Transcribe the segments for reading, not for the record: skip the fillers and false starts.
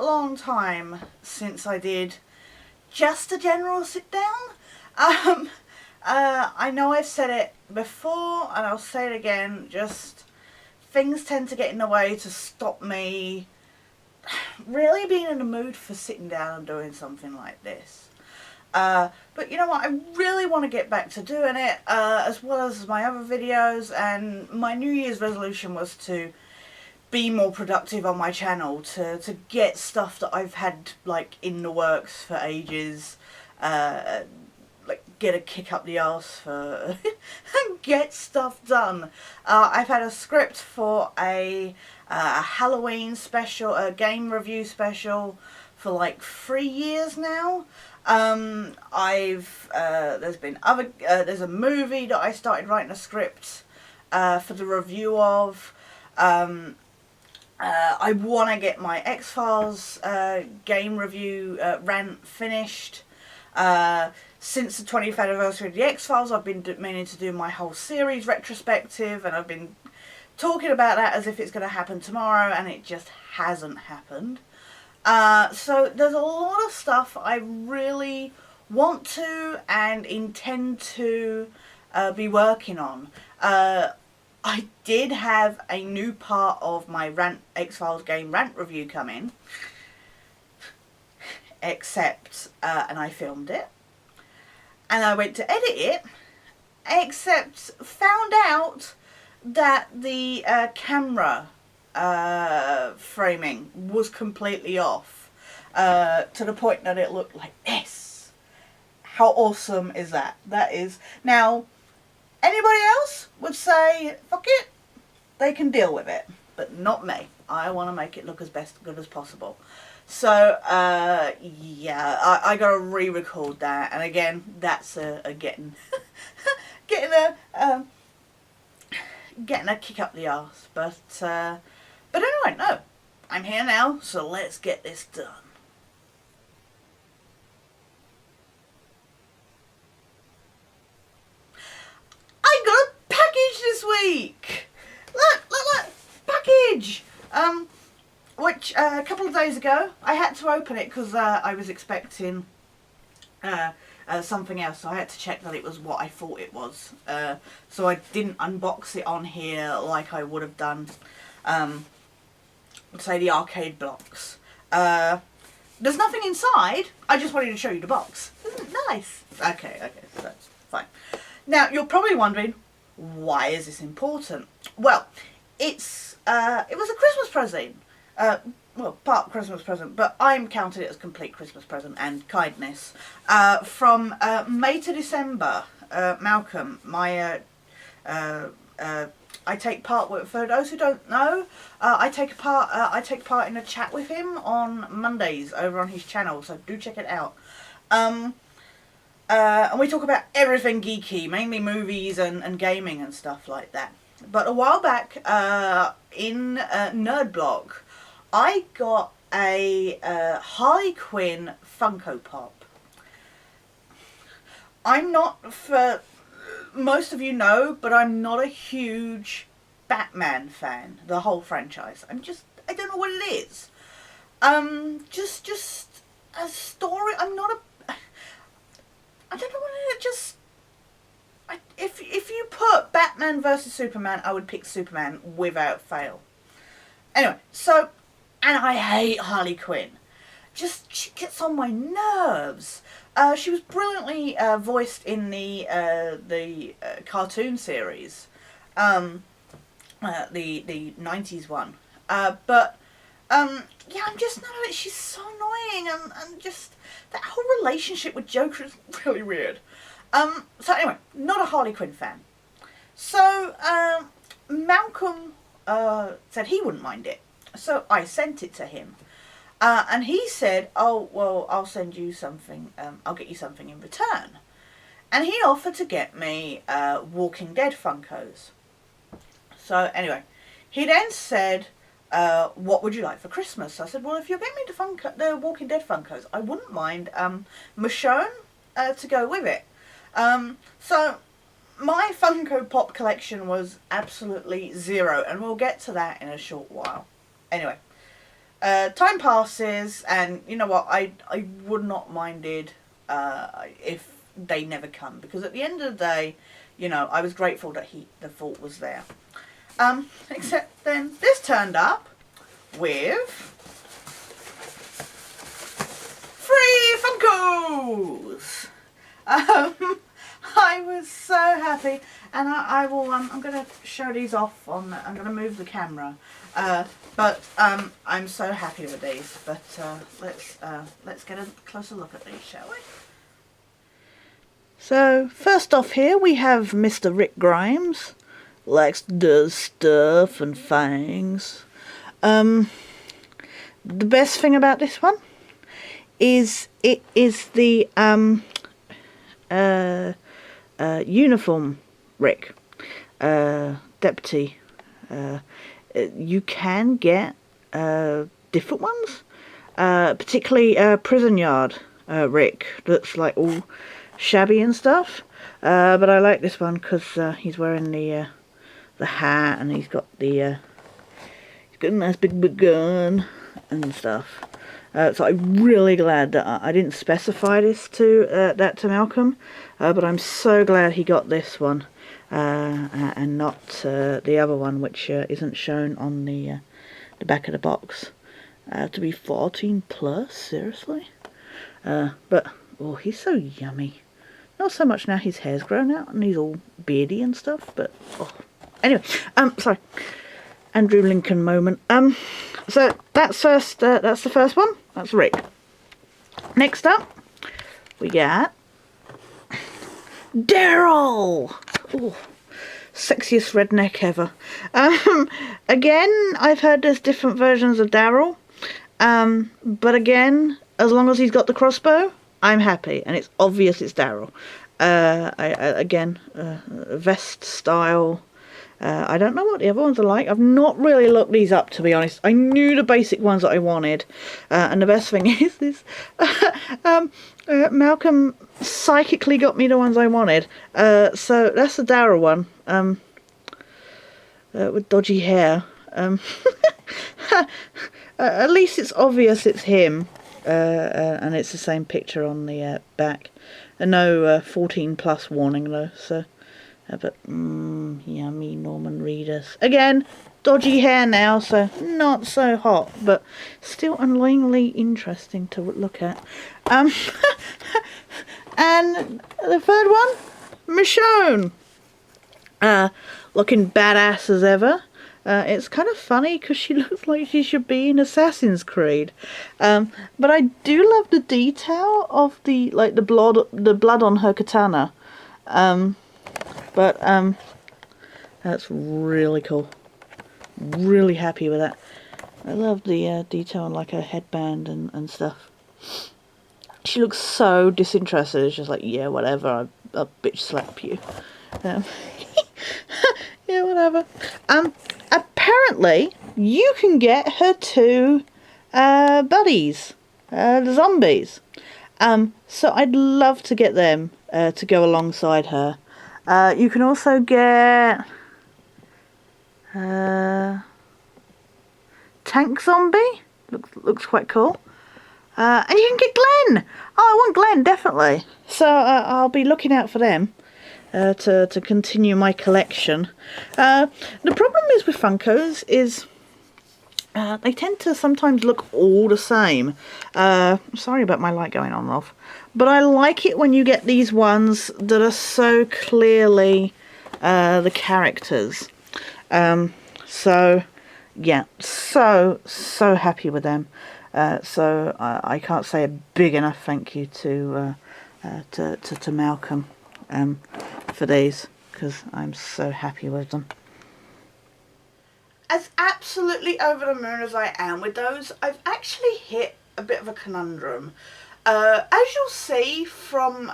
long time since I did just a general sit down. I know I've said it before and I'll say it again, just things tend to get in the way to stop me really being in the mood for sitting down and doing something like this. But you know what, I really want to get back to doing it, as well as my other videos, and my New Year's resolution was to be more productive on my channel, to get stuff that I've had like in the works for ages, like get a kick up the arse for get stuff done. I've had a script for a Halloween special, a game review special for like 3 years now. There's been other, there's a movie that I started writing a script for the review of. I want to get my X-Files game review rant finished. Since the 20th anniversary of the X-Files, I've been meaning to do my whole series retrospective, and I've been talking about that as if it's going to happen tomorrow, and it just hasn't happened. So there's a lot of stuff I really want to and intend to be working on. I did have a new part of my X-Files game rant review come in, except, and I filmed it, and I went to edit it, except found out that the camera framing was completely off, to the point that it looked like this. How awesome is that? That is, now, anybody else would say, fuck it, they can deal with it, but not me. I want to make it look as good as possible. So, yeah, I gotta re-record that, and again, that's getting a kick up the arse, but anyway, no, I'm here now, so let's get this done. I got a package this week! Look, package! Which, a couple of days ago, I had to open it because I was expecting something else, so I had to check that it was what I thought it was. So I didn't unbox it on here like I would have done, say, the arcade blocks. There's nothing inside, I just wanted to show you the box. Isn't it nice? Okay, so that's fine. Now, you're probably wondering, why is this important? Well, it was a Christmas present. Well, part Christmas present, but I'm counting it as complete Christmas present and kindness. From May to December, Malcolm, my, I take part with, for those who don't know, I take part in a chat with him on Mondays over on his channel, so do check it out. And we talk about everything geeky, mainly movies and gaming and stuff like that. But a while back, in Nerd Block, I got a Harley Quinn Funko Pop. I'm not, for most of you know, but I'm not a huge Batman fan, the whole franchise. I don't know what it is. Just a story, I don't know what it if you put Batman versus Superman, I would pick Superman without fail. Anyway, so, and I hate Harley Quinn. She gets on my nerves. She was brilliantly voiced in the cartoon series, the 90s one. But yeah, I'm just not. She's so annoying, and just that whole relationship with Joker is really weird. So anyway, not a Harley Quinn fan. So Malcolm said he wouldn't mind it. So I sent it to him. And he said, oh, well, I'll send you something, I'll get you something in return. And he offered to get me Walking Dead Funkos. So anyway, he then said, what would you like for Christmas? I said, well, if you're getting me the Walking Dead Funkos, I wouldn't mind Michonne to go with it. So my Funko Pop collection was absolutely zero, and we'll get to that in a short while. Anyway, time passes, and you know what, I would not minded if they never come, because at the end of the day, you know, I was grateful that the thought was there. Except then this turned up with free Funkos. I was so happy, and I will. I'm going to show these off on. I'm going to move the camera, but I'm so happy with these. But let's get a closer look at these, shall we? So first off, here we have Mr. Rick Grimes. Likes does stuff and things. The best thing about this one is it is the uniform Rick, deputy. You can get different ones, particularly prison yard Rick, that's like all shabby and stuff. But I like this one because he's wearing the hat, and he's got a nice big gun and stuff. So I'm really glad that I didn't specify this to Malcolm, but I'm so glad he got this one and not the other one, which isn't shown on the back of the box. To be 14 plus, seriously. But oh, he's so yummy. Not so much now his hair's grown out and he's all beardy and stuff, but oh. Anyway, sorry. Andrew Lincoln moment. So that's first. That's the first one. That's Rick. Next up, we got Daryl. Oh, sexiest redneck ever. Again, I've heard there's different versions of Daryl. But again, as long as he's got the crossbow, I'm happy, and it's obvious it's Daryl. Again, vest style. I don't know what the other ones are like. I've not really looked these up, to be honest. I knew the basic ones that I wanted. And the best thing is Malcolm psychically got me the ones I wanted. So that's the Daryl one. With dodgy hair. At least it's obvious it's him. And it's the same picture on the back. No 14 plus warning though, so... but yummy Norman Reedus. Again, dodgy hair now, so not so hot, but still annoyingly interesting to look at. And the third one, Michonne. Looking badass as ever. It's kind of funny because she looks like she should be in Assassin's Creed. But I do love the detail of the blood on her katana. But that's really cool. Really happy with that. I love the detail on like her headband and stuff. She looks so disinterested. It's just like, yeah, whatever. I'll bitch slap you. Yeah, whatever. Apparently, you can get her two buddies, the zombies. So I'd love to get them to go alongside her. You can also get Tank Zombie. Looks quite cool. And you can get Glenn. Oh, I want Glenn, definitely. So I'll be looking out for them to continue my collection. The problem is with Funkos is they tend to sometimes look all the same. Sorry about my light going on and off. But I like it when you get these ones that are so clearly the characters. So, yeah, so happy with them. So I can't say a big enough thank you to Malcolm for these, because I'm so happy with them. As absolutely over the moon as I am with those, I've actually hit a bit of a conundrum. As you'll see from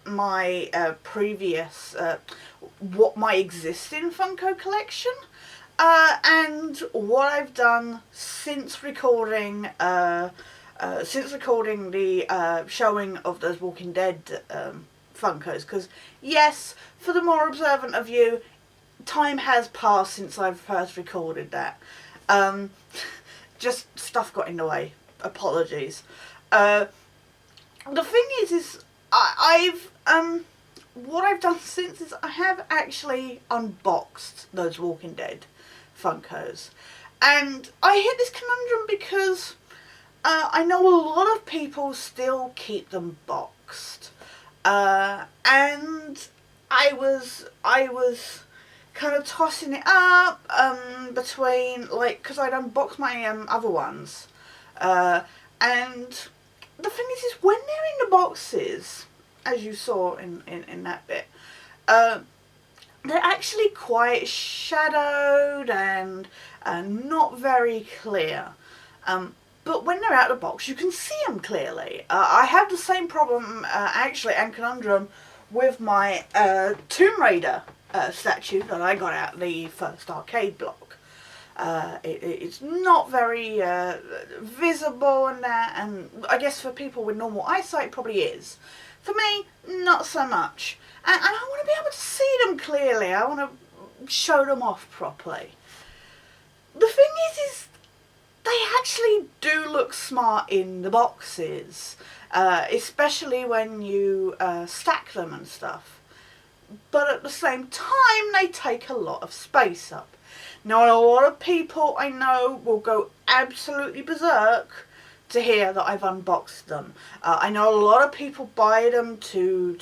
my previous, what my existing Funko collection, and what I've done since recording the showing of those Walking Dead Funkos, because yes, for the more observant of you, time has passed since I've first recorded that. just stuff got in the way. Apologies. The thing is what I've done since is I have actually unboxed those Walking Dead Funkos. And I hit this conundrum because I know a lot of people still keep them boxed. And I was kind of tossing it up between, like, because I'd unboxed my other ones. And the thing is when they're in the boxes, as you saw in that bit, they're actually quite shadowed and not very clear. But when they're out of the box, you can see them clearly. I have the same problem, actually, and conundrum with my Tomb Raider statue that I got out of the first arcade block. It's not very visible and that, and I guess for people with normal eyesight it probably is. For me, not so much. And I want to be able to see them clearly. I want to show them off properly. The thing is they actually do look smart in the boxes, especially when you stack them and stuff. But at the same time, they take a lot of space up. Now, a lot of people I know will go absolutely berserk to hear that I've unboxed them. I know a lot of people buy them to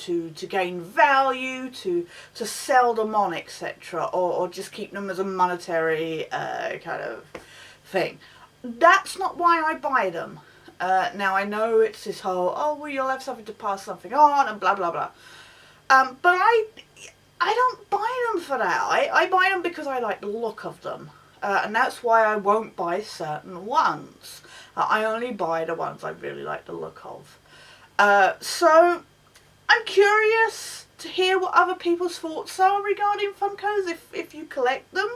gain value, to sell them on, etc., or just keep them as a monetary kind of thing. That's not why I buy them. Now, I know it's this whole, oh, well, you'll have something to pass something on, and blah, blah, blah. But I don't buy them for that. I buy them because I like the look of them. And that's why I won't buy certain ones. I only buy the ones I really like the look of. So, I'm curious to hear what other people's thoughts are regarding Funkos, if you collect them.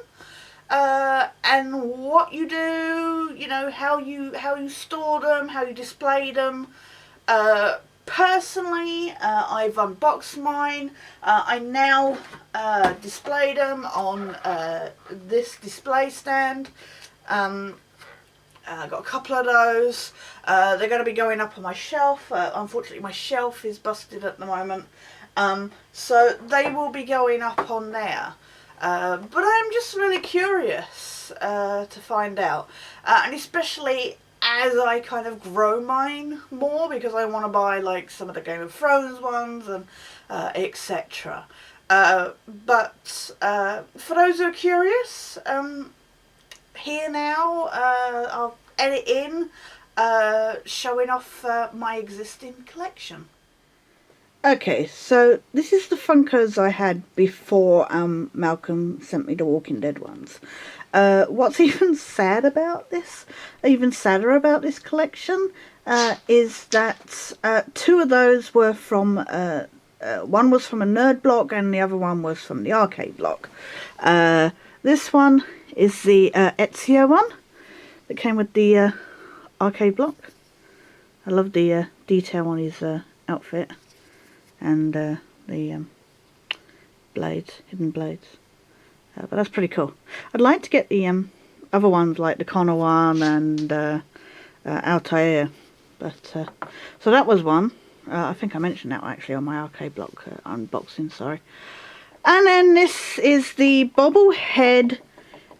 And what you do, you know, how you store them, how you display them. Personally, I've unboxed mine. I now display them on this display stand. I got a couple of those. They're going to be going up on my shelf. Unfortunately, my shelf is busted at the moment. So they will be going up on there. But I'm just really curious to find out. And especially as I kind of grow mine more, because I want to buy like some of the Game of Thrones ones and etc. But for those who are curious, here now I'll edit in showing off my existing collection. Okay, so this is the Funkos I had before Malcolm sent me the Walking Dead ones. What's even sadder about this collection, is that two of those were from, one was from a nerd block and the other one was from the arcade block. This one is the Ezio one that came with the arcade block. I love the detail on his outfit. And the blades, hidden blades. But that's pretty cool. I'd like to get the other ones like the Connor one and Altair. But so that was one. I think I mentioned that actually on my arcade block unboxing, sorry. And then this is the bobblehead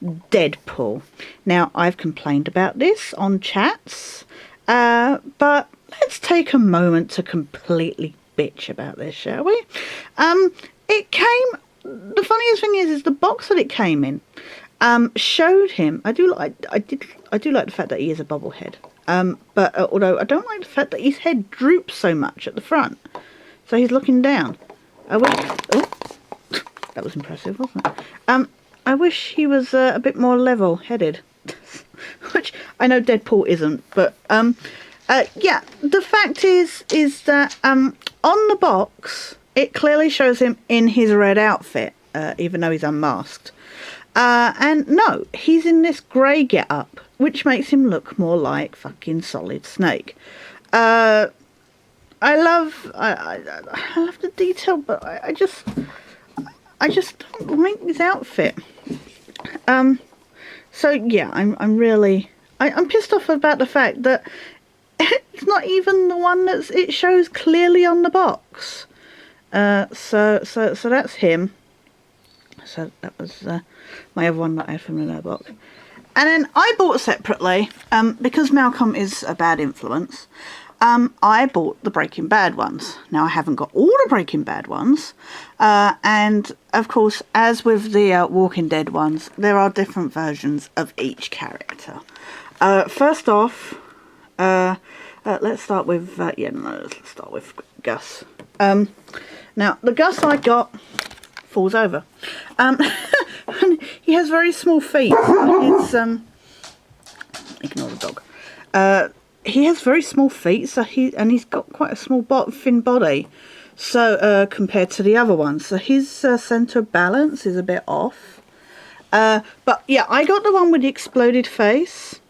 Deadpool. Now, I've complained about this on chats, but let's take a moment to completely bitch about this, shall we? It came, the funniest thing is the box that it came in showed him. I do like the fact that he is a bobblehead, but although I don't like the fact that his head droops so much at the front, so he's looking down. Oh, that was impressive, wasn't it? I wish he was a bit more level-headed, which I know Deadpool isn't, but yeah, the fact is that on the box, it clearly shows him in his red outfit, even though he's unmasked. And no, he's in this grey get-up, which makes him look more like fucking Solid Snake. I love the detail, but I just don't like his outfit. So yeah, I'm really I'm pissed off about the fact that it's not even the one it shows clearly on the box. So that's him. So that was my other one that I had from the box. And then I bought separately, because Malcolm is a bad influence, I bought the Breaking Bad ones. Now, I haven't got all the Breaking Bad ones, and of course, as with the Walking Dead ones, there are different versions of each character. First off, let's start with, let's start with Gus. Now, the Gus I got falls over. He has very small feet. It's ignore the dog. He has very small feet, so he's got quite a small thin body. So compared to the other ones, so his centre of balance is a bit off. But yeah, I got the one with the exploded face.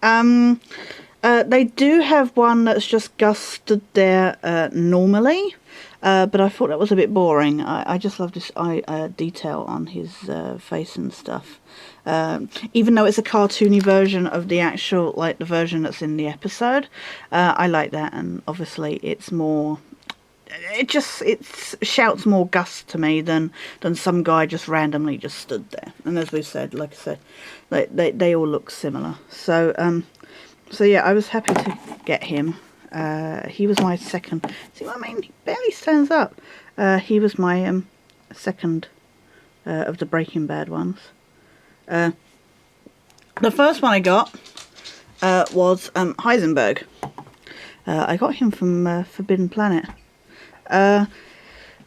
They do have one that's just Gus stood there normally. But I thought that was a bit boring. I just love this detail on his face and stuff. Even though it's a cartoony version of the actual, like the version that's in the episode, I like that. And obviously, it's more. It shouts more Gus to me than some guy just randomly just stood there. And as we said, like I said, they all look similar. So yeah, I was happy to get him. He was my second. See what I mean? He barely stands up. He was my second of the Breaking Bad ones. The first one I got was Heisenberg. I got him from Forbidden Planet. I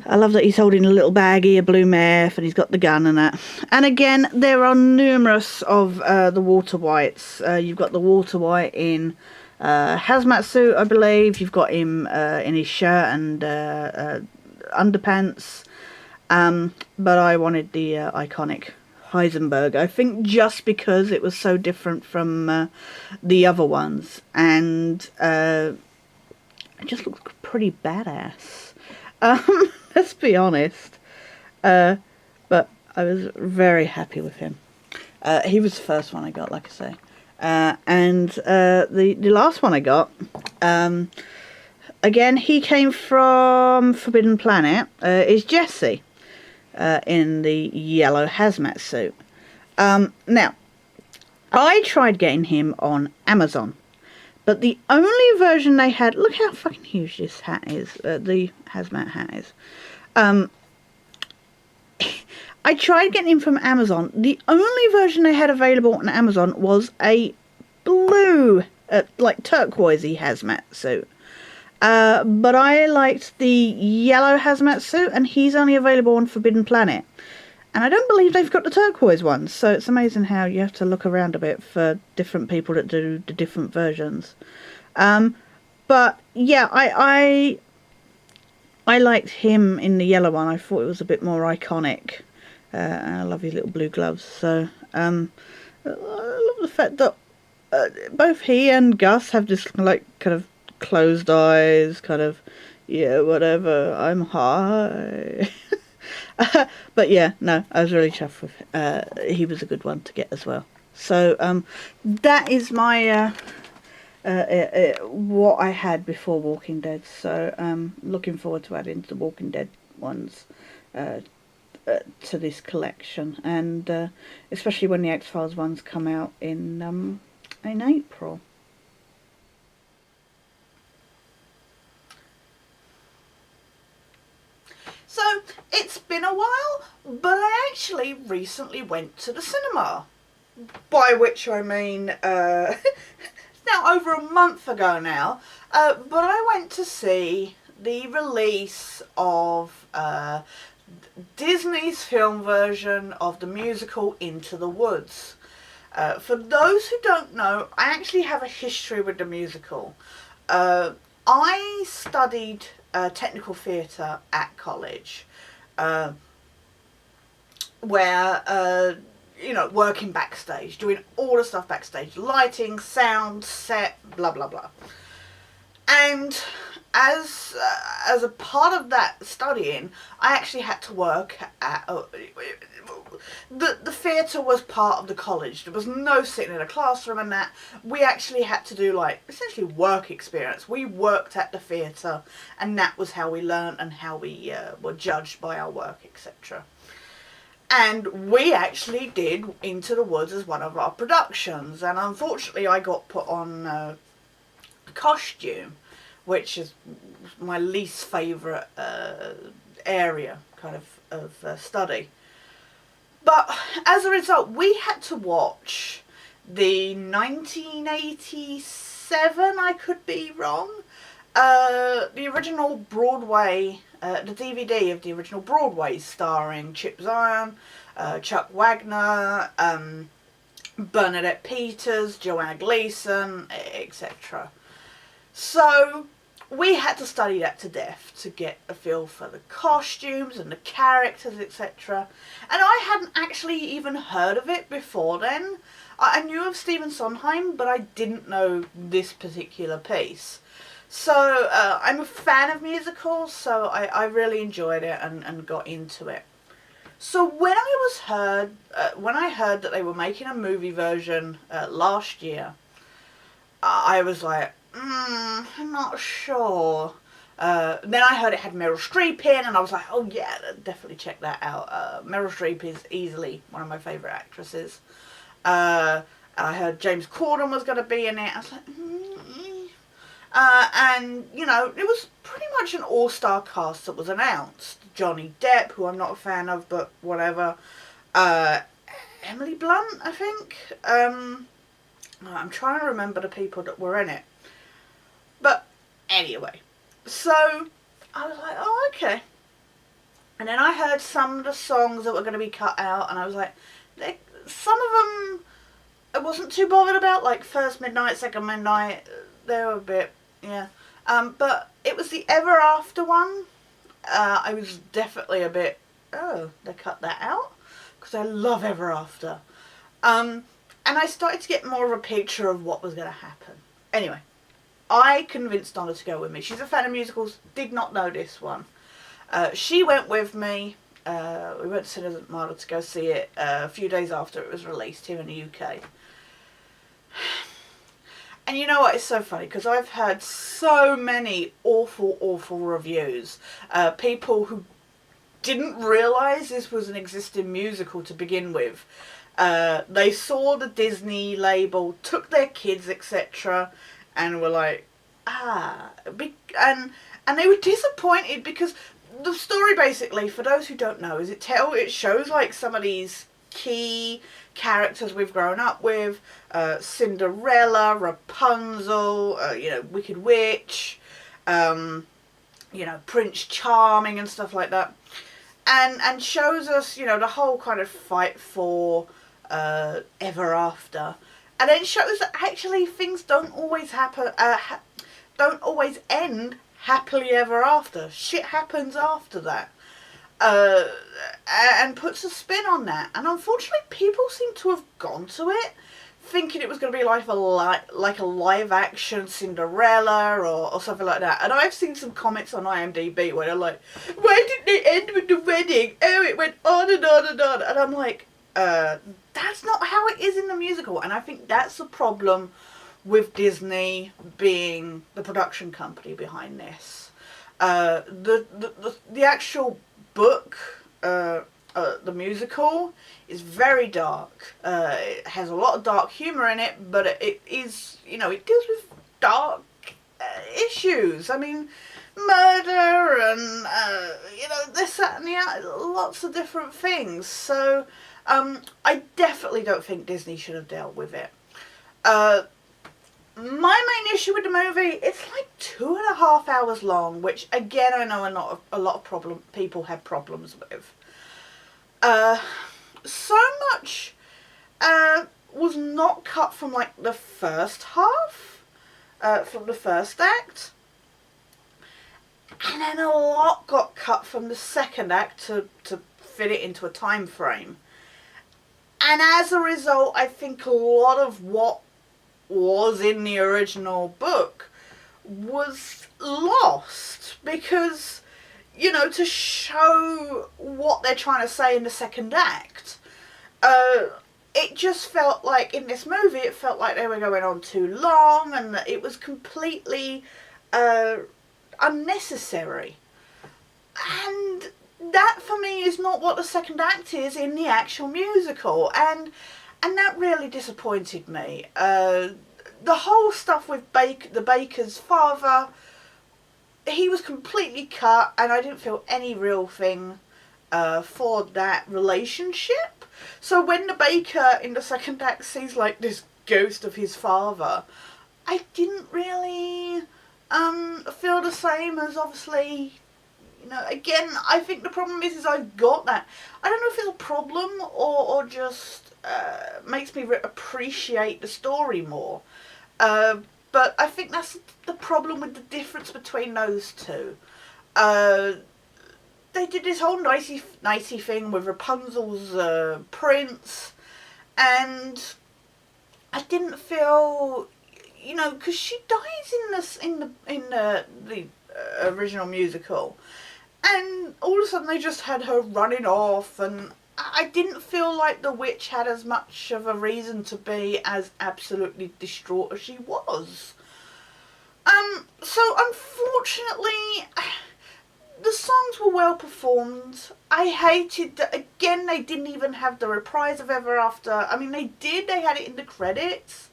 love that he's holding a little baggie of blue meth and he's got the gun and that. And again, there are numerous of the Walter Whites. You've got the Walter White in hazmat suit, I believe. You've got him in his shirt and underpants. But I wanted the iconic Heisenberg. I think just because it was so different from the other ones. And it just looks pretty badass. Let's be honest. But I was very happy with him. He was the first one I got, like I say. And the last one I got, again, he came from Forbidden Planet, is Jesse, in the yellow hazmat suit. Now, I tried getting him on Amazon, but the only version they had, look how fucking huge this hat is, the hazmat hat is. I tried getting him from Amazon. The only version they had available on Amazon was a blue, like turquoisey hazmat suit. But I liked the yellow hazmat suit, and he's only available on Forbidden Planet. And I don't believe they've got the turquoise ones, so it's amazing how you have to look around a bit for different people that do the different versions. But yeah, I liked him in the yellow one. I thought it was a bit more iconic. And I love his little blue gloves. So I love the fact that both he and Gus have this like kind of closed eyes, kind of, yeah, whatever, I'm high. But yeah, no, I was really chuffed with he was a good one to get as well. So that is my what I had before Walking Dead. So looking forward to adding the Walking Dead ones to this collection, and especially when the X-Files ones come out in April. So it's been a while, but I actually recently went to the cinema, by which I mean it's now over a month ago now, but I went to see the release of Disney's film version of the musical Into the Woods. For those who don't know, I actually have a history with the musical. I studied technical theatre at college, where, you know, working backstage, doing all the stuff backstage, lighting, sound, set, blah, blah, blah. And as a part of that studying, I actually had to work at the theatre was part of the college. There was no sitting in a classroom and that. We actually had to do like essentially work experience. We worked at the theatre, and that was how we learned and how we were judged by our work, etc. And we actually did Into the Woods as one of our productions, and unfortunately I got put on costume, which is my least favourite area kind of study. But as a result, we had to watch the 1987, I could be wrong, the original Broadway, the DVD of the original Broadway, starring Chip Zien, Chuck Wagner, Bernadette Peters, Joanna Gleason, etc. So we had to study that to death to get a feel for the costumes and the characters, etc. And I hadn't actually even heard of it before then. I knew of Stephen Sondheim, but I didn't know this particular piece. So I'm a fan of musicals, so I really enjoyed it and got into it. So when I heard that they were making a movie version last year, I was like, I'm not sure. Then I heard it had Meryl Streep in, and I was like, oh yeah, definitely check that out. Meryl Streep is easily one of my favourite actresses. I heard James Corden was going to be in it. I was like, and, you know, it was pretty much an all-star cast that was announced. Johnny Depp, who I'm not a fan of, but whatever. Emily Blunt, I think. I'm trying to remember the people that were in it. But anyway, so I was like, oh, okay. And then I heard some of the songs that were going to be cut out, and I was like, some of them I wasn't too bothered about, like First Midnight, Second Midnight. They were a bit, yeah. But it was the Ever After one. I was definitely a bit, oh, they cut that out? Because I love Ever After. And I started to get more of a picture of what was going to happen. Anyway, I convinced Donna to go with me. She's a fan of musicals, did not know this one. She went with me. We went to Cinema to go see it a few days after it was released here in the UK. And you know what, it's so funny, because I've heard so many awful, awful reviews. People who didn't realise this was an existing musical to begin with. They saw the Disney label, took their kids, etc., and were like, and they were disappointed because the story basically, for those who don't know, is it shows like some of these key characters we've grown up with, Cinderella, Rapunzel, Wicked Witch, Prince Charming and stuff like that, and shows us, the whole kind of fight for Ever After. And then shows that actually things don't always happen, don't always end happily ever after. Shit happens after that. And puts a spin on that. And unfortunately people seem to have gone to it thinking it was going to be like a live action Cinderella or something like that. And I've seen some comments on IMDb where they're like, why didn't they end with the wedding? Oh, it went on and on and on. And I'm like, that's not how it is in the musical. And I think that's the problem with Disney being the production company behind this. The actual book, the musical, is very dark. It has a lot of dark humour in it, but it is, it deals with dark issues. I mean, murder and, this, that and the other, lots of different things. So, I definitely don't think Disney should have dealt with it. My main issue with the movie, it's like 2.5 hours long, which again I know a lot of people have problems with. So much was not cut from like the first half, from the first act, and then a lot got cut from the second act to fit it into a time frame. And as a result, I think a lot of what was in the original book was lost because, to show what they're trying to say in the second act, It just felt like in this movie, it felt like they were going on too long, and that it was completely unnecessary. And that for me is not what the second act is in the actual musical, and that really disappointed me. The whole stuff with the baker's father, he was completely cut, and I didn't feel any real thing for that relationship. So when the baker in the second act sees like this ghost of his father, I didn't really feel the same as obviously, you know, again, I think the problem is I've got that. I don't know if it's a problem or just makes me appreciate the story more. But I think that's the problem with the difference between those two. They did this whole nicey thing with Rapunzel's prince, and I didn't feel, you know, because she dies in the original musical, and all of a sudden they just had her running off, and I didn't feel like the witch had as much of a reason to be as absolutely distraught as she was. So unfortunately, the songs were well performed. I hated that, again, they didn't even have the reprise of Ever After. I mean, they had it in the credits,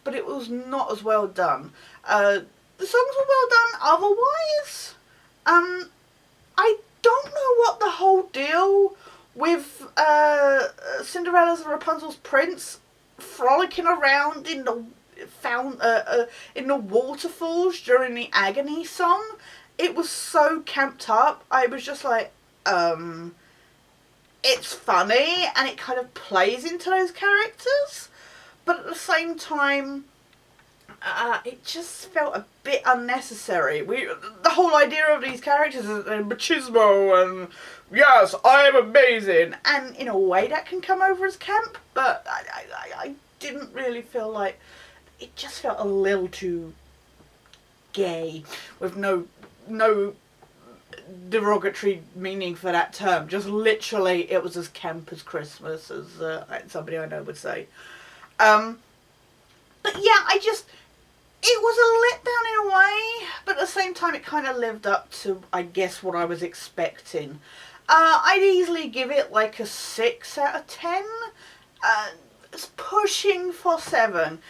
but it was not as well done. The songs were well done otherwise. I don't know what the whole deal with Cinderella's and Rapunzel's prince frolicking around in the waterfalls during the agony song. It was so camped up. I was just like, it's funny and it kind of plays into those characters, but at the same time, it just felt a bit unnecessary. The whole idea of these characters is machismo and yes, I am amazing, and in a way that can come over as camp, but I didn't really feel like, it just felt a little too gay with no derogatory meaning for that term. Just literally, it was as camp as Christmas, as somebody I know would say. But yeah, it was a letdown in a way, but at the same time it kind of lived up to, I guess, what I was expecting. I'd easily give it like a 6 out of 10. It's pushing for 7.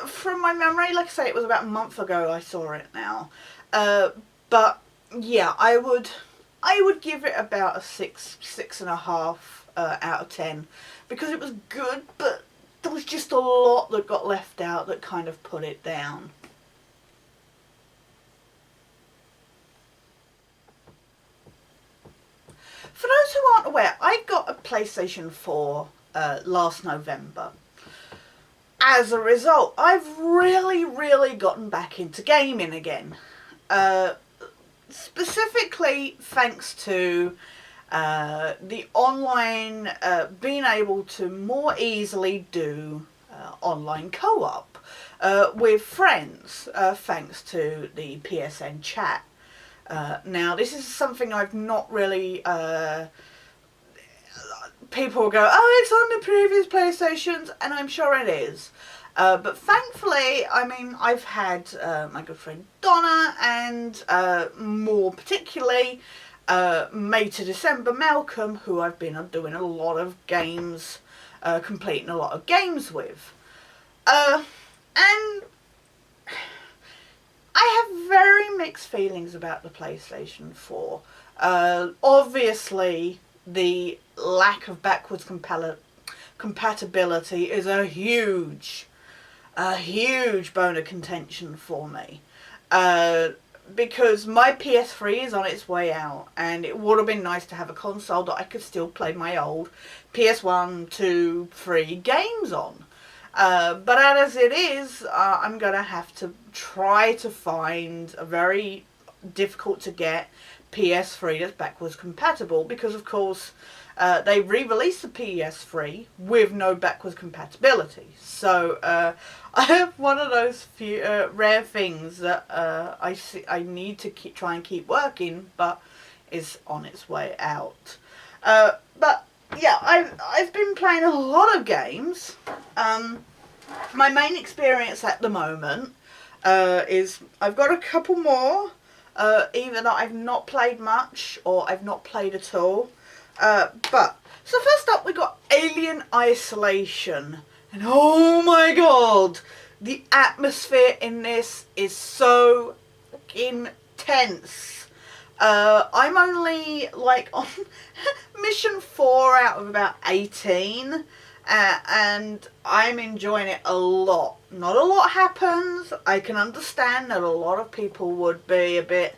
From my memory, like I say, it was about a month ago I saw it now. But yeah, I would give it about a 6.5 out of 10, because it was good, but there was just a lot that got left out that kind of put it down. For those who aren't aware, I got a PlayStation 4 last November. As a result, I've really gotten back into gaming again. Specifically thanks to the online, being able to more easily do online co-op with friends, thanks to the PSN chat. Now, this is something I've not really... people will go, oh, it's on the previous PlayStations, and I'm sure it is. But thankfully, I mean, I've had my good friend Donna, and more particularly, May to December Malcolm, who I've been doing a lot of games, completing a lot of games with. And I have very mixed feelings about the PlayStation 4. Obviously, the lack of backwards compatibility is a huge bone of contention for me. Because my PS3 is on its way out, and it would have been nice to have a console that I could still play my old PS1, 2, 3 games on. But as it is, I'm going to have to try to find a very difficult to get PS3 that's backwards compatible, because of course they re-released the PS3 with no backwards compatibility. So I have one of those few rare things that I need to try and keep working, but is on its way out. But yeah, I've been playing a lot of games. My main experience at the moment is I've got a couple more, either that I've not played much or I've not played at all. But so first up we got Alien Isolation, and oh my god, the atmosphere in this is so intense. I'm only like on mission 4 out of about 18, and I'm enjoying it a lot. Not a lot happens. I can understand that a lot of people would be a bit,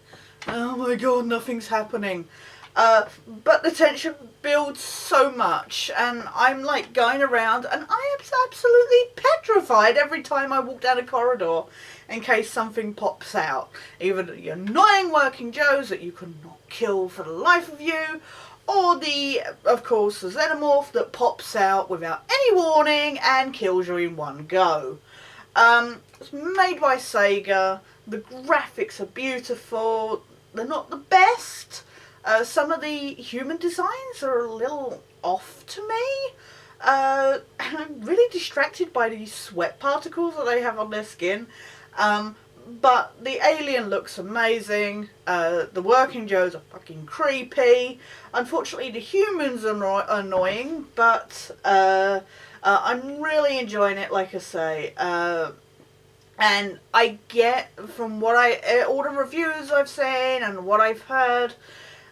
oh my god, nothing's happening. But the tension builds so much, and I'm like going around, and I am absolutely petrified every time I walk down a corridor in case something pops out. Either the annoying working Joes that you could not kill for the life of you, or of course, the xenomorph that pops out without any warning and kills you in one go. It's made by Sega. The graphics are beautiful. They're not the best. Some of the human designs are a little off to me. And I'm really distracted by these sweat particles that they have on their skin. But the alien looks amazing. The working Joes are fucking creepy. Unfortunately, the humans are annoying, but I'm really enjoying it, like I say. And I get from what all the reviews I've seen and what I've heard,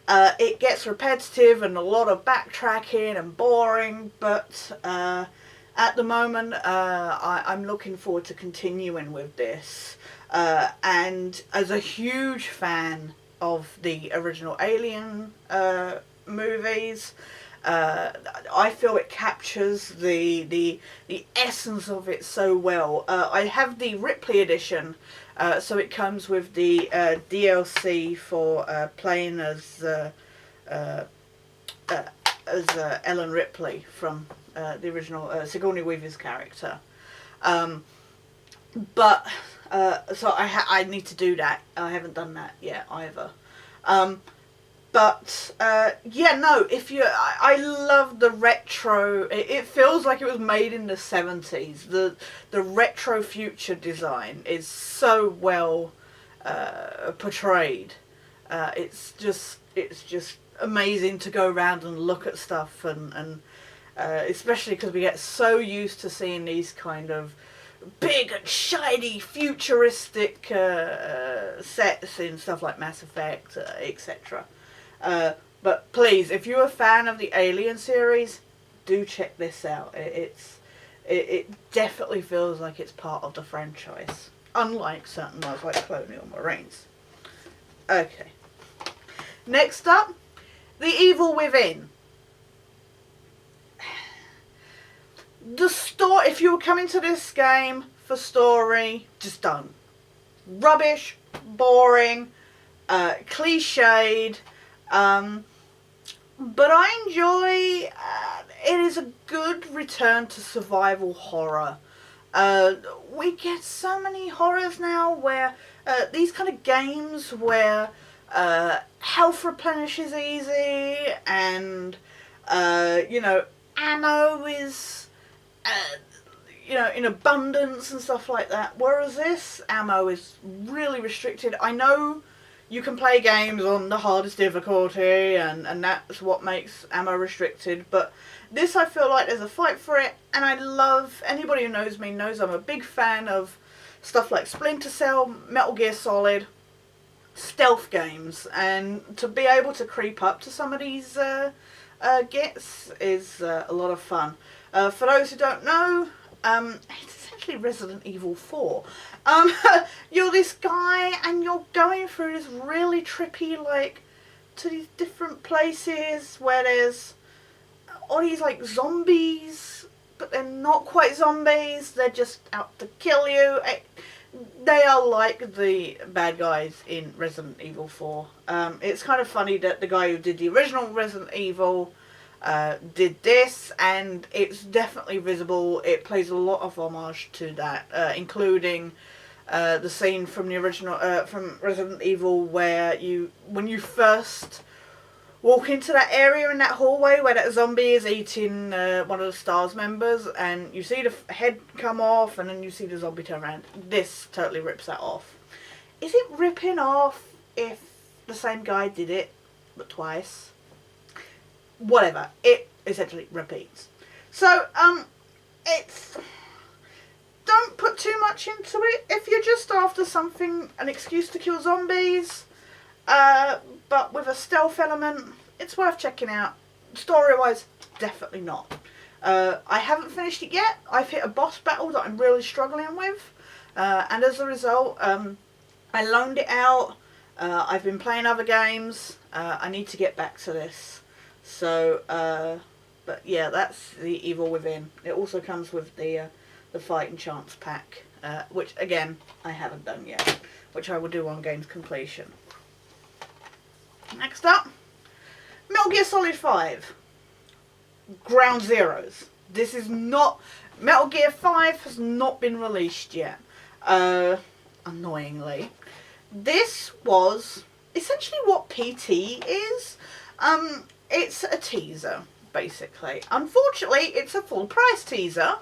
it gets repetitive and a lot of backtracking and boring, but at the moment I'm looking forward to continuing with this. And as a huge fan of the original Alien movies, I feel it captures the essence of it so well. I have the Ripley edition, so it comes with the DLC for playing as Ellen Ripley from the original Sigourney Weaver's character. But so I need to do that. I haven't done that yet either. But yeah, no. I love the retro. It feels like it was made in the 70s. The retro future design is so well portrayed. It's just amazing to go around and look at stuff, and especially because we get so used to seeing these kind of big and shiny futuristic sets in stuff like Mass Effect, etc. But please, if you're a fan of the Alien series, do check this out. It definitely feels like it's part of the franchise, unlike certain ones like Colonial Marines. Okay. Next up, The Evil Within. The story, if you were coming to this game for story, just done. Rubbish, boring, cliched, but I enjoy, it is a good return to survival horror. We get so many horrors now where, these kind of games where, health replenishes easy and, ammo is, in abundance and stuff like that. Whereas this ammo is really restricted. I know you can play games on the hardest difficulty and that's what makes ammo restricted, but this I feel like there's a fight for it, and I love, anybody who knows me knows I'm a big fan of stuff like Splinter Cell, Metal Gear Solid, stealth games, and to be able to creep up to some of these gets is a lot of fun. For those who don't know, it's essentially Resident Evil 4. You're this guy and you're going through this really trippy, to these different places where there's all these, zombies, but they're not quite zombies, they're just out to kill you. They are like the bad guys in Resident Evil 4. It's kind of funny that the guy who did the original Resident Evil did this, and it's definitely visible. It plays a lot of homage to that, including the scene from the original from Resident Evil where when you first walk into that area in that hallway where that zombie is eating one of the STARS members, and you see the head come off, and then you see the zombie turn around. This totally rips that off. Is it ripping off if the same guy did it, but twice? Whatever. It essentially repeats. So, it's... Don't put too much into it. If you're just after something, an excuse to kill zombies, but with a stealth element, it's worth checking out. Story-wise, definitely not. I haven't finished it yet. I've hit a boss battle that I'm really struggling with, and as a result, I loaned it out. I've been playing other games. I need to get back to this. So, but yeah, that's the Evil Within. It also comes with the Fighting Chance pack, which again, I haven't done yet, which I will do on game's completion. Next up, Metal Gear Solid 5, Ground Zeroes. This is not, Metal Gear 5 has not been released yet, annoyingly. This was essentially what PT is. It's a teaser, basically. Unfortunately, it's a full price teaser,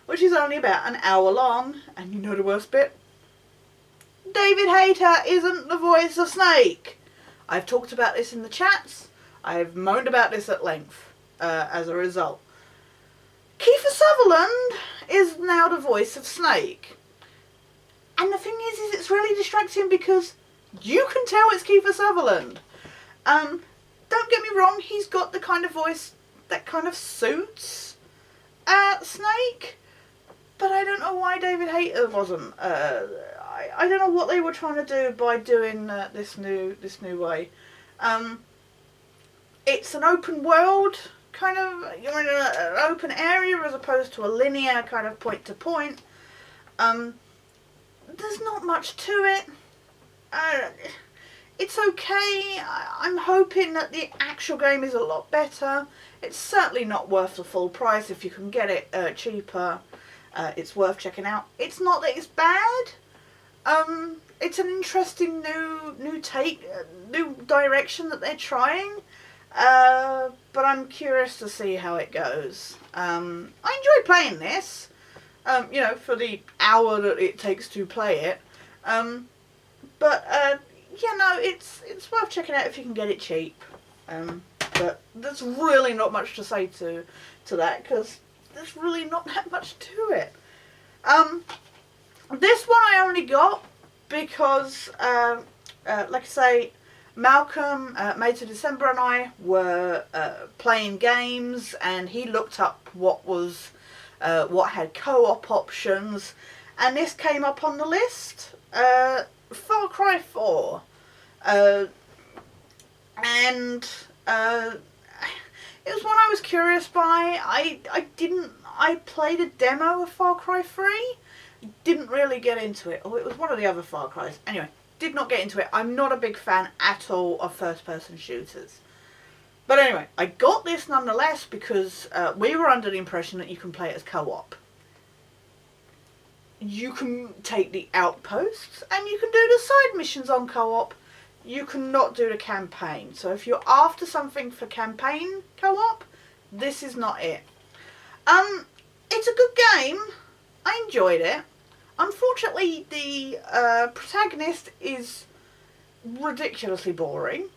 which is only about an hour long, and you know the worst bit? David Hayter isn't the voice of Snake. I've talked about this in the chats. I've moaned about this at length as a result. Kiefer Sutherland is now the voice of Snake. And the thing is it's really distracting because you can tell it's Kiefer Sutherland. Don't get me wrong, he's got the kind of voice that kind of suits Snake. But I don't know why David Hayter wasn't. I don't know what they were trying to do by doing this new way. It's an open world kind of. You're in an open area as opposed to a linear kind of point to point. There's not much to it. It's okay. I'm hoping that the actual game is a lot better. It's certainly not worth the full price. If you can get it cheaper, it's worth checking out. It's not that it's bad. It's an interesting new take, new direction that they're trying. But I'm curious to see how it goes. I enjoy playing this. You know, for the hour that it takes to play it. But yeah, no, it's worth checking out if you can get it cheap. But there's really not much to say to that, because there's really not that much to it. This one I only got because, like I say, Malcolm, May to December, and I were playing games, and he looked up what had co-op options, and this came up on the list. Far Cry 4. And it was one I was curious by. I played a demo of Far Cry 3. Didn't really get into it. Oh, it was one of the other Far Cries. Anyway, did not get into it. I'm not a big fan at all of first-person shooters. But anyway, I got this nonetheless because we were under the impression that you can play it as co-op. You can take the outposts and you can do the side missions on co-op. You cannot do the campaign. So if you're after something for campaign co-op, this is not it. It's a good game. I enjoyed it. Unfortunately, the protagonist is ridiculously boring.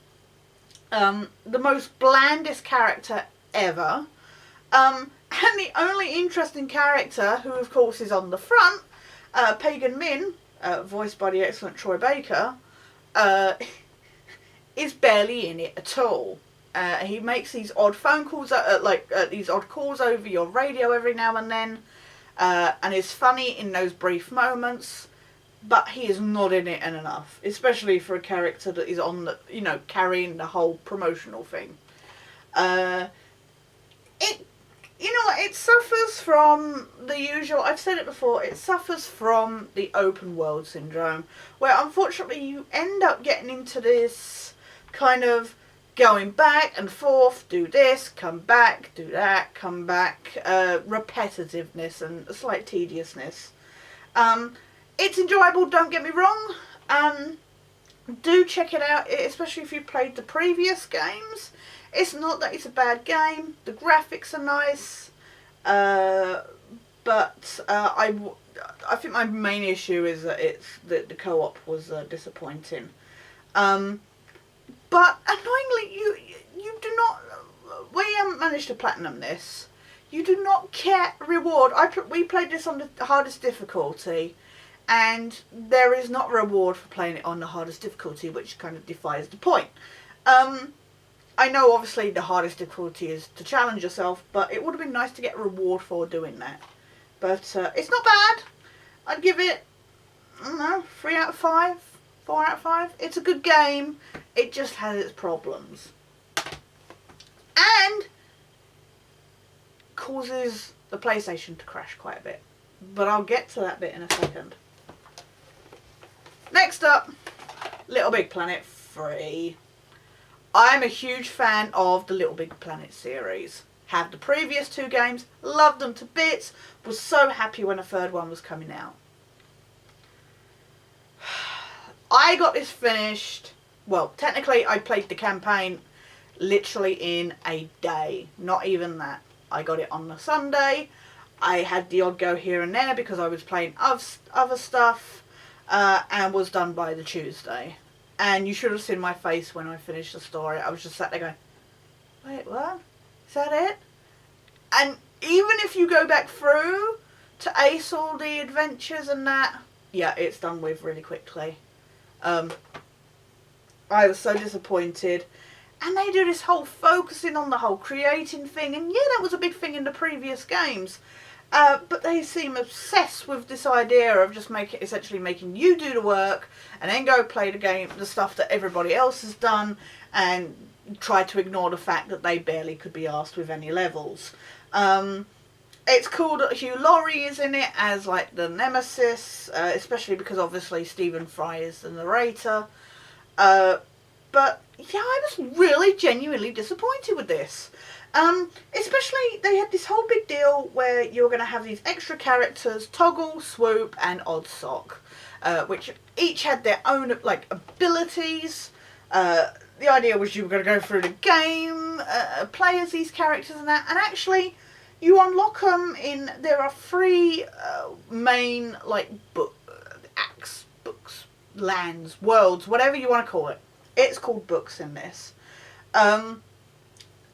The most blandest character ever. And the only interesting character, who of course is on the front, Pagan Min, voiced by the excellent Troy Baker, is barely in it at all. He makes these odd phone calls, these odd calls over your radio every now and then, and is funny in those brief moments, but he is not in it enough, especially for a character that is on the, carrying the whole promotional thing. It suffers from the usual, I've said it before, it suffers from the open world syndrome, where unfortunately you end up getting into this kind of going back and forth, do this, come back, do that, come back, repetitiveness and a slight tediousness. It's enjoyable, don't get me wrong. do check it out, especially if you played the previous games. It's not that it's a bad game. The graphics are nice, but I think my main issue is that the co-op was disappointing. But annoyingly, you do not. We haven't managed to platinum this. You do not get reward. We played this on the hardest difficulty, and there is not a reward for playing it on the hardest difficulty, which kind of defies the point. I know obviously the hardest difficulty is to challenge yourself, but it would have been nice to get a reward for doing that. But it's not bad. I'd give it, I don't know, 3 out of 5, 4 out of 5. It's a good game. It just has its problems. And causes the PlayStation to crash quite a bit. But I'll get to that bit in a second. Next up, Little Big Planet 3. I'm a huge fan of the Little Big Planet series. Have the previous 2 games, loved them to bits, was so happy when a third one was coming out. I got this finished, well, technically I played the campaign literally in a day, not even that. I got it on the Sunday. I had the odd go here and there because I was playing other stuff, and was done by the Tuesday. And you should have seen my face when I finished the story. I was just sat there going, wait, what? Is that it? And even if you go back through to ace all the adventures and that, yeah, it's done with really quickly. I was so disappointed. And they do this whole focusing on the whole creating thing. And yeah, that was a big thing in the previous games. But they seem obsessed with this idea of just essentially making you do the work and then go play the game, the stuff that everybody else has done, and try to ignore the fact that they barely could be asked with any levels. It's cool that Hugh Laurie is in it as like the nemesis, especially because obviously Stephen Fry is the narrator. But yeah, I was really genuinely disappointed with this. Especially they had this whole big deal where you're going to have these extra characters, Toggle, Swoop and Oddsock, which each had their own like abilities. The idea was you were going to go through the game, play as these characters and that, and actually you unlock them in, there are 3 main like acts, books, lands, worlds, whatever you want to call it. It's called books in this.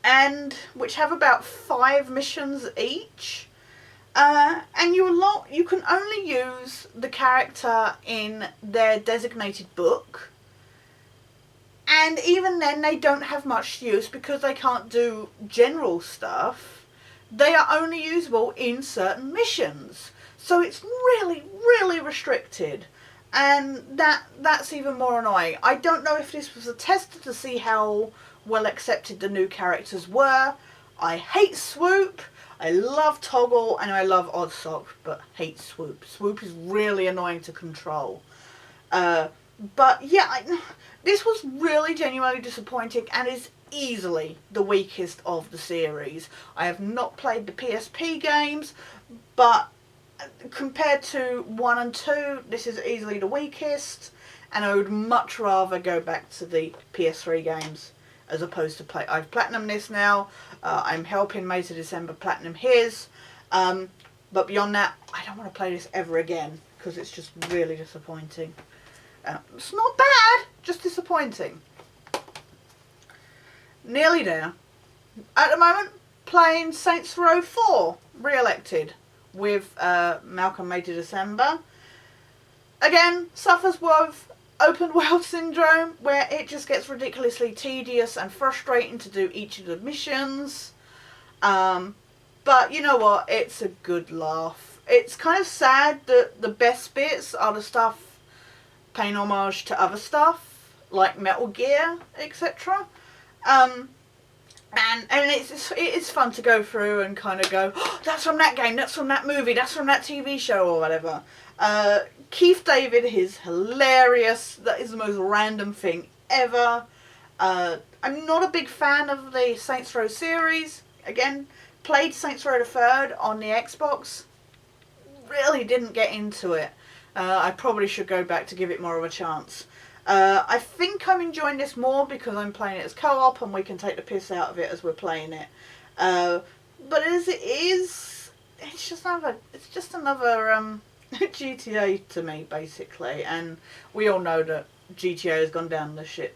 And which have about 5 missions each. And you can only use the character in their designated book. And even then they don't have much use because they can't do general stuff. They are only usable in certain missions. So it's really, really restricted. And that's even more annoying. I don't know if this was a test to see how well accepted the new characters were. I hate Swoop. I love Toggle and I love Oddsock, but hate Swoop. Swoop is really annoying to control. But yeah, this was really genuinely disappointing and is easily the weakest of the series. I have not played the PSP games, but compared to 1 and 2, this is easily the weakest, and I would much rather go back to the PS3 games as opposed to play. I've platinumed this now. I'm helping Mesa December platinum his, but beyond that, I don't want to play this ever again because it's just really disappointing. It's not bad, just disappointing. Nearly there. At the moment, playing Saints Row 4 re-elected with Malcolm Mesa December. Again, suffers with open world syndrome where it just gets ridiculously tedious and frustrating to do each of the missions. But you know what? It's a good laugh. It's kind of sad that the best bits are the stuff paying homage to other stuff like Metal Gear, etc. And it's fun to go through and kind of go, oh, that's from that game, that's from that movie, that's from that TV show or whatever. Keith David is hilarious. That is the most random thing ever. I'm not a big fan of the Saints Row series. Again, played Saints Row the 3rd on the Xbox. Really didn't get into it. I probably should go back to give it more of a chance. I think I'm enjoying this more because I'm playing it as co-op and we can take the piss out of it as we're playing it. But as it is, it's just another GTA to me, basically. And we all know that GTA has gone down the shit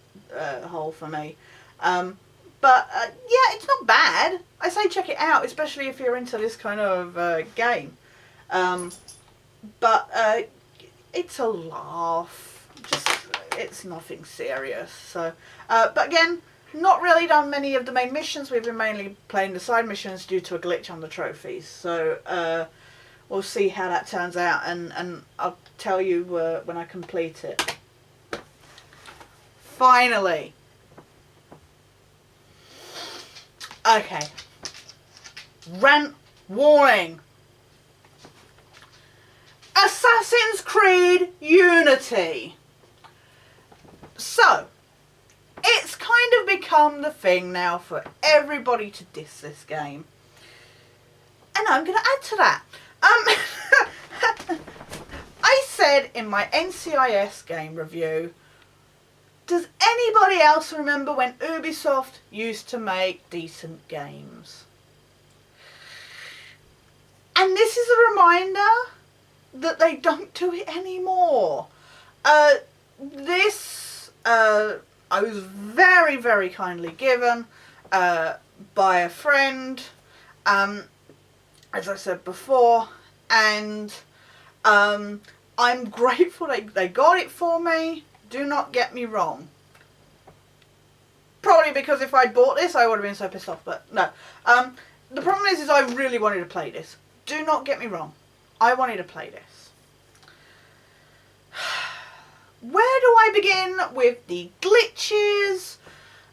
hole for me. But yeah, it's not bad. I say check it out, especially if you're into this kind of game. But it's a laugh. It's nothing serious. So, but again, not really done many of the main missions. We've been mainly playing the side missions due to a glitch on the trophies. So we'll see how that turns out, and I'll tell you when I complete it. Finally. Okay. Rant warning. Assassin's Creed Unity. So, it's kind of become the thing now for everybody to diss this game. And I'm going to add to that. I said in my NCIS game review, does anybody else remember when Ubisoft used to make decent games? And this is a reminder that they don't do it anymore. I was very, very kindly given by a friend, as I said before, and I'm grateful they got it for me. Do not get me wrong. Probably because if I'd bought this, I would have been so pissed off, but no. The problem is I really wanted to play this. Do not get me wrong. I wanted to play this. Where do I begin with the glitches,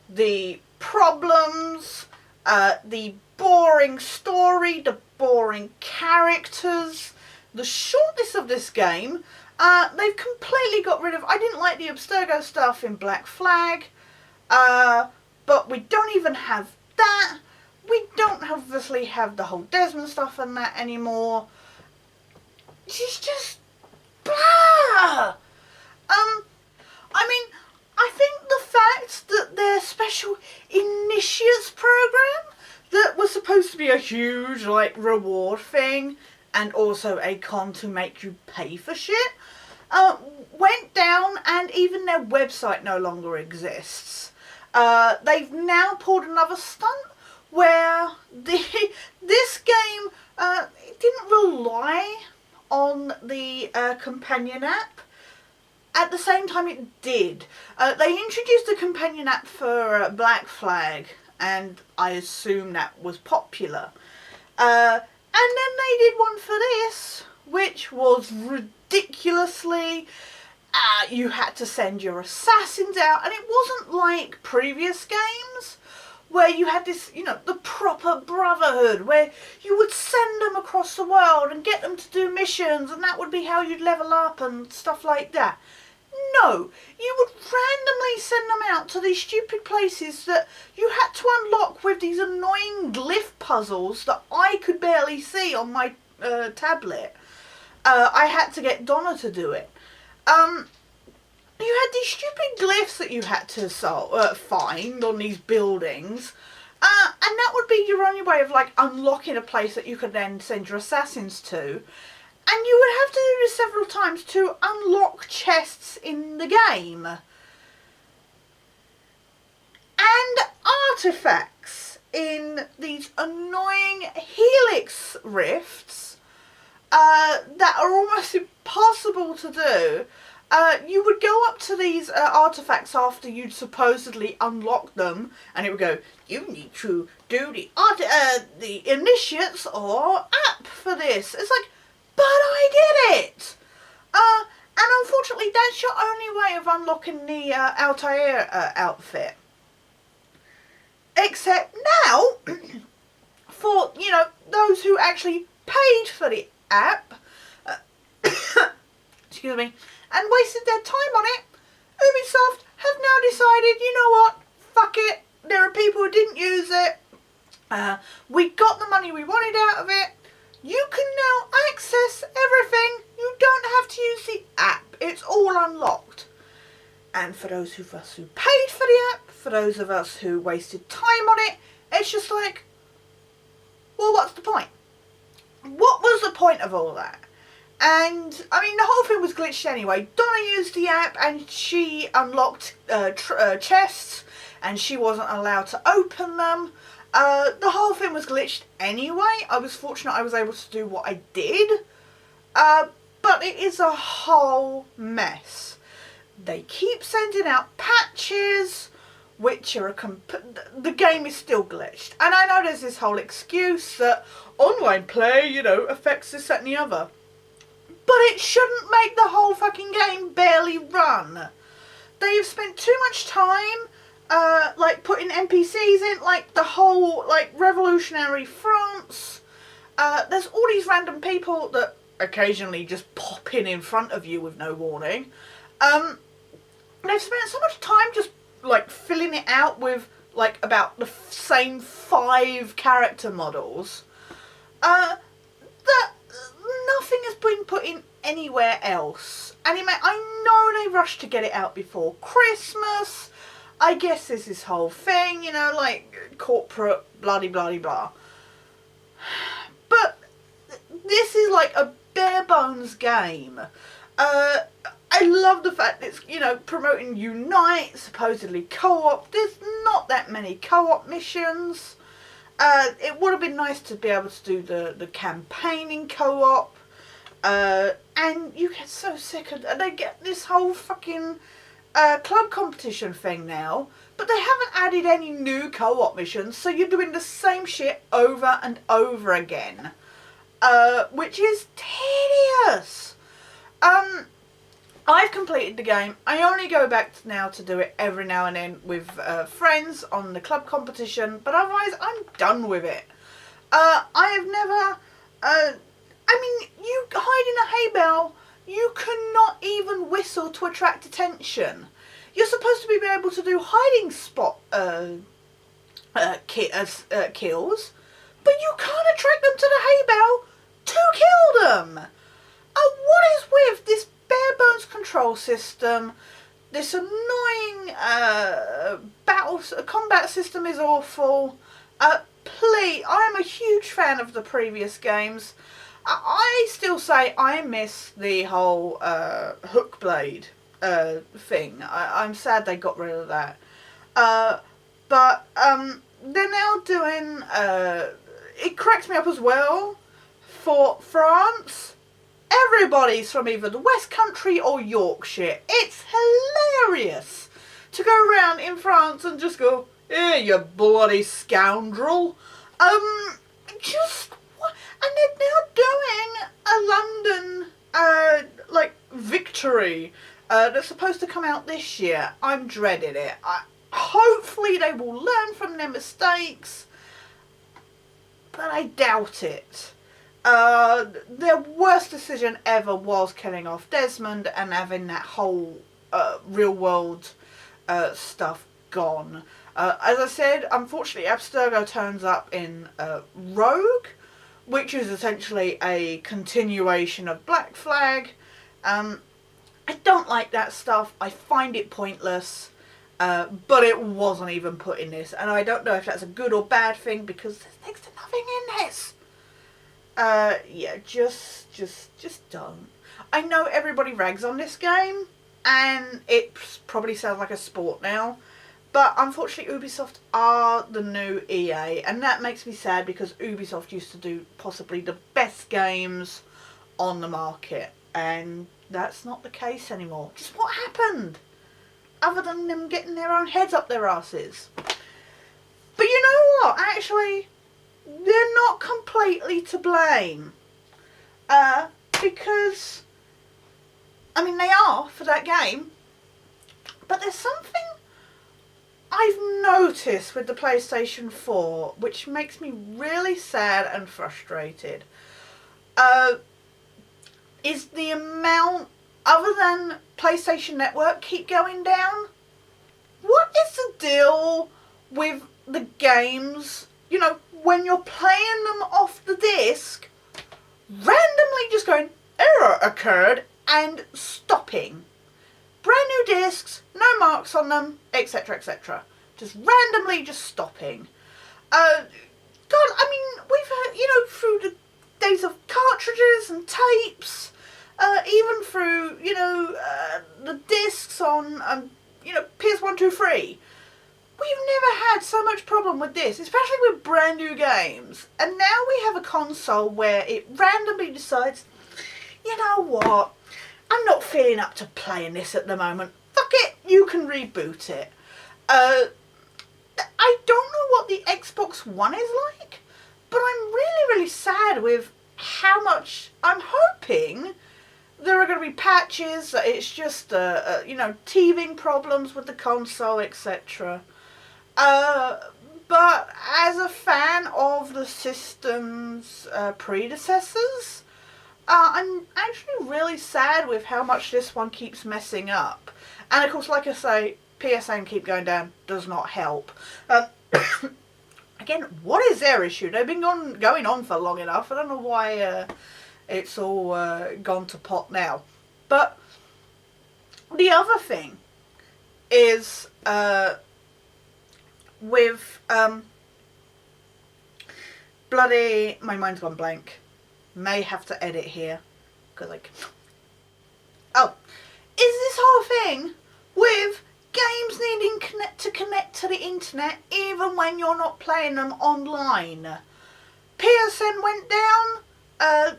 the problems, the boring story, the boring characters, the shortness of this game? They've completely got rid of... I didn't like the Abstergo stuff in Black Flag, but we don't even have that. We don't obviously have the whole Desmond stuff and that anymore. She's just... blah! I mean, I think the fact that their special initiates program that was supposed to be a huge, like, reward thing and also a con to make you pay for shit, went down, and even their website no longer exists. They've now pulled another stunt where this game didn't rely on the companion app. At the same time it did. They introduced a companion app for Black Flag, and I assume that was popular. And then they did one for this, which was ridiculously... you had to send your assassins out, and it wasn't like previous games where you had this, you know, the proper brotherhood, where you would send them across the world and get them to do missions, and that would be how you'd level up and stuff like that. No, you would randomly send them out to these stupid places that you had to unlock with these annoying glyph puzzles that I could barely see on my tablet. I had to get Donna to do it. You had these stupid glyphs that you had to find on these buildings, and that would be your only way of, like, unlocking a place that you could then send your assassins to. And you would have to do this several times to unlock chests in the game. And artifacts in these annoying helix rifts that are almost impossible to do. You would go up to these artifacts after you'd supposedly unlocked them, and it would go, you need to do the initiates or app for this. It's like, but I did it! And unfortunately that's your only way of unlocking the Altair outfit. Except now, for, you know, those who actually paid for the app, excuse me, and wasted their time on it, Ubisoft have now decided, you know what, fuck it, there are people who didn't use it, we got the money we wanted out of it, you can now access everything, you don't have to use the app, it's all unlocked. And for those of us who paid for the app, for those of us who wasted time on it, it's just like, well, what's the point? What was the point of all that? And, I mean, the whole thing was glitched anyway. Donna used the app and she unlocked chests and she wasn't allowed to open them. The whole thing was glitched anyway. I was fortunate I was able to do what I did. But it is a whole mess. They keep sending out patches, which are the game is still glitched. And I know there's this whole excuse that online play, you know, affects this, that and the other. But it shouldn't make the whole fucking game barely run. They've spent too much time, like, putting NPCs in, like, the whole, like, revolutionary France. There's all these random people that occasionally just pop in front of you with no warning. They've spent so much time just, like, filling it out with, like, about the same 5 character models, that nothing has been put in anywhere else. And I know they rushed to get it out before Christmas. I guess there's this whole thing, you know, like, corporate blah-de-blah-de-blah. But this is like a bare bones game. I love the fact it's, you know, promoting Unite, supposedly co-op. There's not that many co-op missions. It would have been nice to be able to do the campaigning co-op. And you get so sick of they get this whole fucking club competition thing now. But they haven't added any new co-op missions, so you're doing the same shit over and over again. Which is tedious. I've completed the game. I only go back now to do it every now and then with friends on the club competition, but otherwise I'm done with it. I have never, I mean, you hide in a hay bale, you cannot even whistle to attract attention. You're supposed to be able to do hiding spot kills, but you can't attract them to the hay bale to kill them. What is with this bare bones control system? This annoying combat system is awful. Please, I am a huge fan of the previous games. I still say I miss the whole hook blade thing. I'm sad they got rid of that. But they're now doing. It cracks me up as well. For France, everybody's from either the West Country or Yorkshire. It's hilarious to go around in France and just go, "Here, you bloody scoundrel." Just what? And they're now doing a London, like, victory that's supposed to come out this year. I'm dreading it. Hopefully they will learn from their mistakes, but I doubt it. Their worst decision ever was killing off Desmond and having that whole real world stuff gone. As I said, unfortunately Abstergo turns up in Rogue, which is essentially a continuation of Black Flag. I don't like that stuff. I find it pointless. But it wasn't even put in this, and I don't know if that's a good or bad thing because there's next to nothing in this. Yeah, just don't. I know everybody rags on this game, and it probably sounds like a sport now, but unfortunately Ubisoft are the new EA, and that makes me sad because Ubisoft used to do possibly the best games on the market, and that's not the case anymore. Just what happened? Other than them getting their own heads up their asses. But you know what? Actually, they're not completely to blame. Because, I mean, they are for that game. But there's something I've noticed with the PlayStation 4 which makes me really sad and frustrated. Is the amount, other than PlayStation Network keep going down, what is the deal with the games, you know, when you're playing them off the disc, randomly just going, error occurred, and stopping. Brand new discs, no etc., etc. Just randomly just stopping. God, I mean, we've through the days of cartridges and tapes, even through, the discs on, PS1, 2, 3. We've never had so much problem with this, especially with brand new games. And now we have a console where it randomly decides, you know what, I'm not feeling up to playing this at the moment. Fuck it, you can reboot it. I don't know what the Xbox One is like, but I'm really, really sad with how much I'm hoping there are going to be patches. It's just, teething problems with the console, etc. But as a fan of the system's predecessors, I'm actually really sad with how much this one keeps messing up. And of course, like I say, PSN keep going down does not help. Again, what is their issue? They've been going on for long enough. I don't know why it's all gone to pot now. But the other thing is with bloody, my mind's gone blank. May have to edit here because oh, is this whole thing with games needing to connect to the internet even when you're not playing them online. PSN went down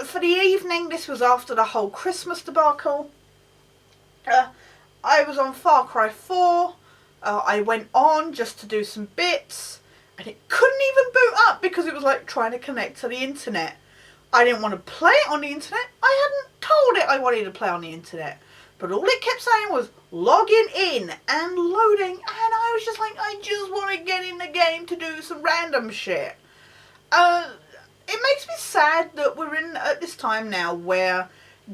for the evening. This was after the whole Christmas debacle. I was on Far Cry 4. I went on just to do some bits, and it couldn't even boot up because it was like trying to connect to the internet. I didn't want to play it on the internet. I hadn't told it I wanted to play on the internet. But all it kept saying was logging in and loading, and I was just like, I just want to get in the game to do some random shit. It makes me sad that we're in at this time now where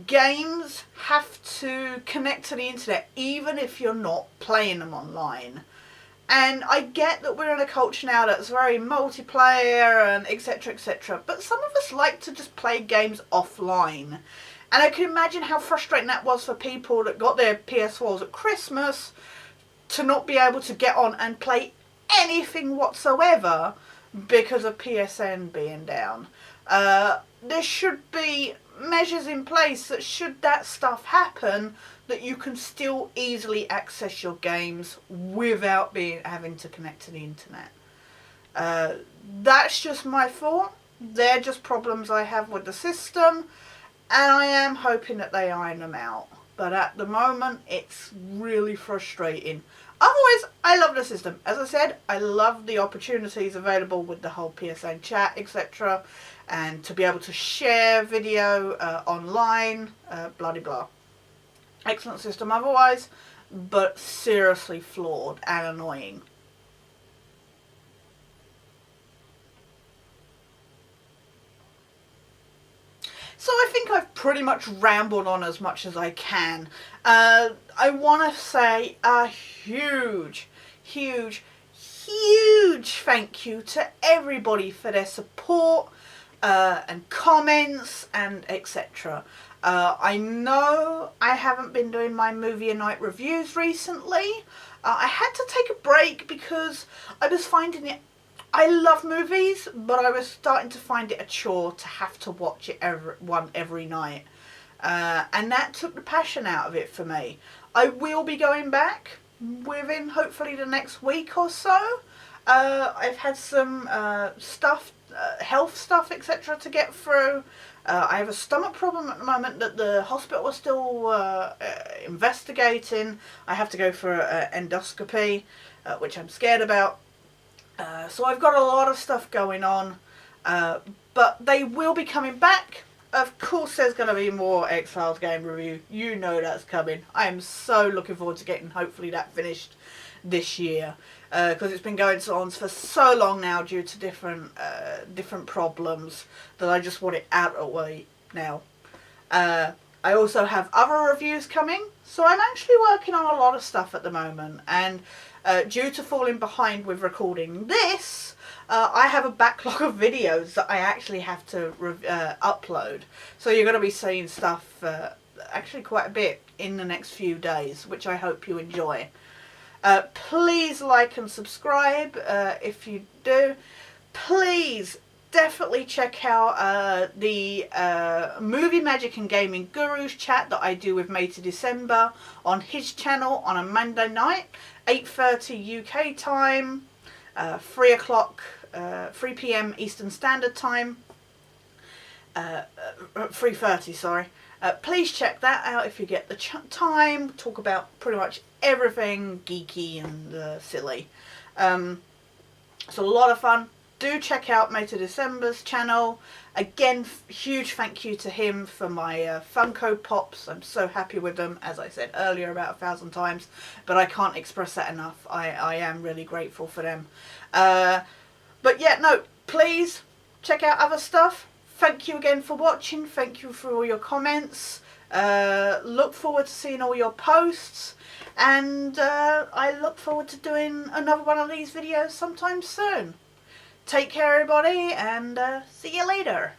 games have to connect to the internet even if you're not playing them online. And I get that we're in a culture now that's very multiplayer and etc, etc, but some of us like to just play games offline. And I can imagine how frustrating that was for people that got their PS4s at Christmas to not be able to get on and play anything whatsoever because of PSN being down. There should be measures in place that should that stuff happen, that you can still easily access your games without having to connect to the internet. That's just my thought. They're just problems I have with the system. And I am hoping that they iron them out. But at the moment, it's really frustrating. Otherwise, I love the system. As I said, I love the opportunities available with the whole PSN chat, etc. And to be able to share video online, blah de blah. Excellent system otherwise, but seriously flawed and annoying. So I think I've pretty much rambled on as much as I can. I want to say a huge, huge, huge thank you to everybody for their support and comments and etc. I know I haven't been doing my movie and night reviews recently. I had to take a break because I was finding it, I love movies, but I was starting to find it a chore to have to watch it every night. And that took the passion out of it for me. I will be going back within hopefully the next week or so. I've had some stuff, health stuff, etc. to get through. I have a stomach problem at the moment that the hospital is still investigating. I have to go for an endoscopy, which I'm scared about. So I've got a lot of stuff going on, but they will be coming back. Of course there's going to be more X-Files game review. You know that's coming. I am so looking forward to getting hopefully that finished this year. Because it's been going on for so long now due to different problems that I just want it out of the way now. I also have other reviews coming. So I'm actually working on a lot of stuff at the moment. And due to falling behind with recording this, I have a backlog of videos that I actually have to upload. So you're going to be seeing stuff actually quite a bit in the next few days, which I hope you enjoy. Please like and subscribe if you do. Please definitely check out the Movie Magic and Gaming Gurus chat that I do with Mate of December on his channel on a Monday night, 8:30 UK time, 3 p.m. Eastern Standard Time, 3:30, sorry. Please check that out if you get the time. Talk about pretty much everything geeky and silly. It's a lot of fun. Do check out Mate of December's channel. Again, huge thank you to him for my Funko Pops. I'm so happy with them, as I said earlier about 1,000 times, but I can't express that enough. I am really grateful for them. But yeah, no, please check out other stuff. Thank you again for watching. Thank you for all your comments. Look forward to seeing all your posts. And I look forward to doing another one of these videos sometime soon. Take care, everybody, and see you later.